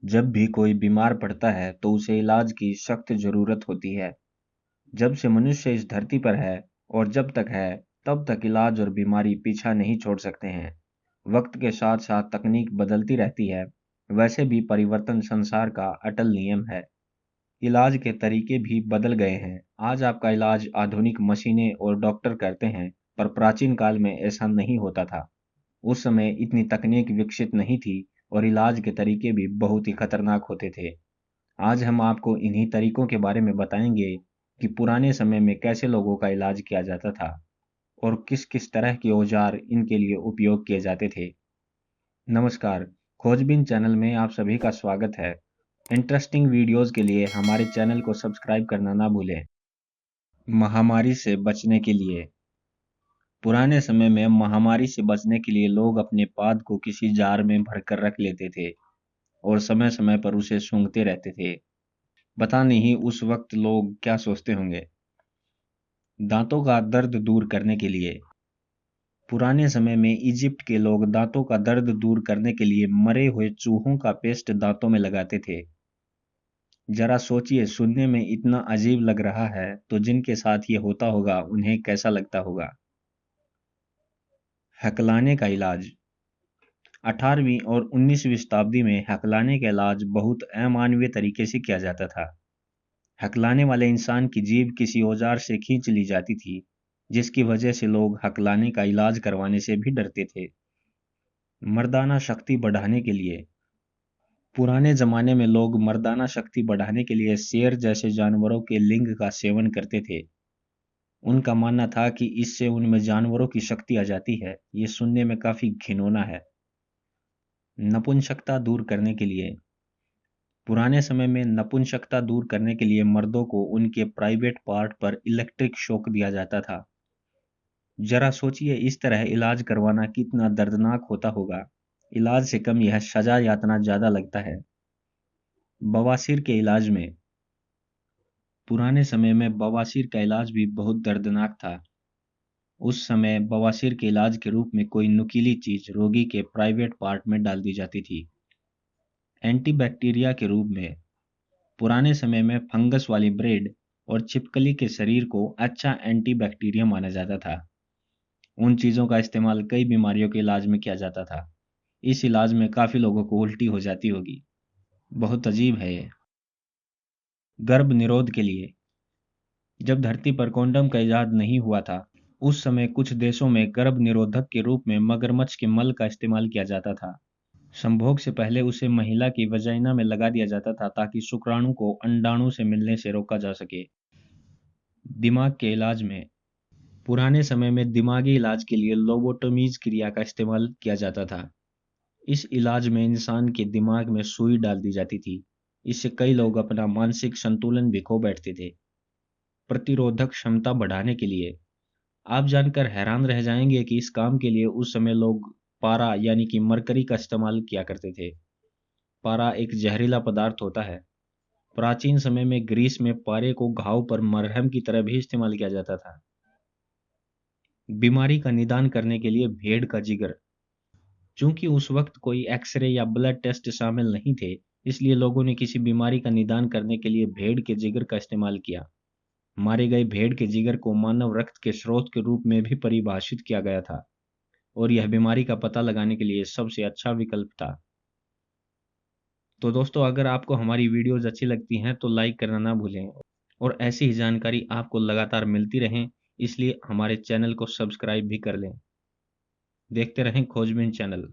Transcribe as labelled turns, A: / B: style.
A: जब भी कोई बीमार पड़ता है तो उसे इलाज की सख्त जरूरत होती है। जब से मनुष्य इस धरती पर है और जब तक है, तब तक इलाज और बीमारी पीछा नहीं छोड़ सकते हैं। वक्त के साथ साथ तकनीक बदलती रहती है, वैसे भी परिवर्तन संसार का अटल नियम है। इलाज के तरीके भी बदल गए हैं। आज आपका इलाज आधुनिक मशीनें और डॉक्टर करते हैं, पर प्राचीन काल में ऐसा नहीं होता था। उस समय इतनी तकनीक विकसित नहीं थी और इलाज के तरीके भी बहुत ही खतरनाक होते थे। आज हम आपको इन्हीं तरीकों के बारे में बताएंगे कि पुराने समय में कैसे लोगों का इलाज किया जाता था और किस किस तरह के औजार इनके लिए उपयोग किए जाते थे। नमस्कार, खोजबीन चैनल में आप सभी का स्वागत है। इंटरेस्टिंग वीडियोस के लिए हमारे चैनल को सब्सक्राइब करना ना भूलें। महामारी से बचने के लिए पुराने समय में महामारी से बचने के लिए लोग अपने पाद को किसी जार में भरकर रख लेते थे और समय समय पर उसे सूंघते रहते थे। पता नहीं उस वक्त लोग क्या सोचते होंगे। दांतों का दर्द दूर करने के लिए पुराने समय में इजिप्ट के लोग दांतों का दर्द दूर करने के लिए मरे हुए चूहों का पेस्ट दांतों में लगाते थे। जरा सोचिए, सुनने में इतना अजीब लग रहा है तो जिनके साथ ये होता होगा उन्हें कैसा लगता होगा। हकलाने का इलाज 18वीं और 19वीं शताब्दी में हकलाने का इलाज बहुत अमानवीय तरीके से किया जाता था। हकलाने वाले इंसान की जीभ किसी औजार से खींच ली जाती थी, जिसकी वजह से लोग हकलाने का इलाज करवाने से भी डरते थे। मर्दाना शक्ति बढ़ाने के लिए पुराने जमाने में लोग मर्दाना शक्ति बढ़ाने के लिए शेर जैसे जानवरों के लिंग का सेवन करते थे। उनका मानना था कि इससे उनमें जानवरों की शक्ति आ जाती है। ये सुनने में काफी घिनौना है। नपुंसकता दूर करने के लिए पुराने समय में नपुंसकता दूर करने के लिए मर्दों को उनके प्राइवेट पार्ट पर इलेक्ट्रिक शॉक दिया जाता था। जरा सोचिए, इस तरह इलाज करवाना कितना दर्दनाक होता होगा। इलाज से कम यह सजा यातना ज्यादा लगता है। बवासीर के इलाज में पुराने समय में बवासीर का इलाज भी बहुत दर्दनाक था। उस समय बवासीर के इलाज के रूप में कोई नुकीली चीज रोगी के प्राइवेट पार्ट में डाल दी जाती थी। एंटीबैक्टीरिया के रूप में पुराने समय में फंगस वाली ब्रेड और छिपकली के शरीर को अच्छा एंटीबैक्टीरिया माना जाता था। उन चीजों का इस्तेमाल कई बीमारियों के इलाज में किया जाता था। इस इलाज में काफी लोगों को उल्टी हो जाती होगी। बहुत अजीब है ये। गर्भ निरोध के लिए जब धरती पर कॉन्डम का इजाद नहीं हुआ था, उस समय कुछ देशों में गर्भ निरोधक के रूप में मगरमच्छ के मल का इस्तेमाल किया जाता था। संभोग से पहले उसे महिला की वजाइना में लगा दिया जाता था ताकि शुक्राणु को अंडाणु से मिलने से रोका जा सके। दिमाग के इलाज में पुराने समय में दिमागी इलाज के लिए लोबोटोमीज क्रिया का इस्तेमाल किया जाता था। इस इलाज में इंसान के दिमाग में सुई डाल दी जाती थी। इससे कई लोग अपना मानसिक संतुलन भी खो बैठते थे। प्रतिरोधक क्षमता बढ़ाने के लिए आप जानकर हैरान रह जाएंगे कि इस काम के लिए उस समय लोग पारा यानी कि मरकरी का इस्तेमाल किया करते थे। पारा एक जहरीला पदार्थ होता है। प्राचीन समय में ग्रीस में पारे को घाव पर मरहम की तरह भी इस्तेमाल किया जाता था। बीमारी का निदान करने के लिए भेड़ का जिगर चूंकि उस वक्त कोई एक्सरे या ब्लड टेस्ट शामिल नहीं थे, इसलिए लोगों ने किसी बीमारी का निदान करने के लिए भेड़ के जिगर का इस्तेमाल किया। मारे गए भेड़ के जिगर को मानव रक्त के स्रोत के रूप में भी परिभाषित किया गया था और यह बीमारी का पता लगाने के लिए सबसे अच्छा विकल्प था। तो दोस्तों, अगर आपको हमारी वीडियोज अच्छी लगती हैं तो लाइक करना ना भूलें और ऐसी ही जानकारी आपको लगातार मिलती रहें, इसलिए हमारे चैनल को सब्सक्राइब भी कर लें। देखते रहें खोजबीन चैनल।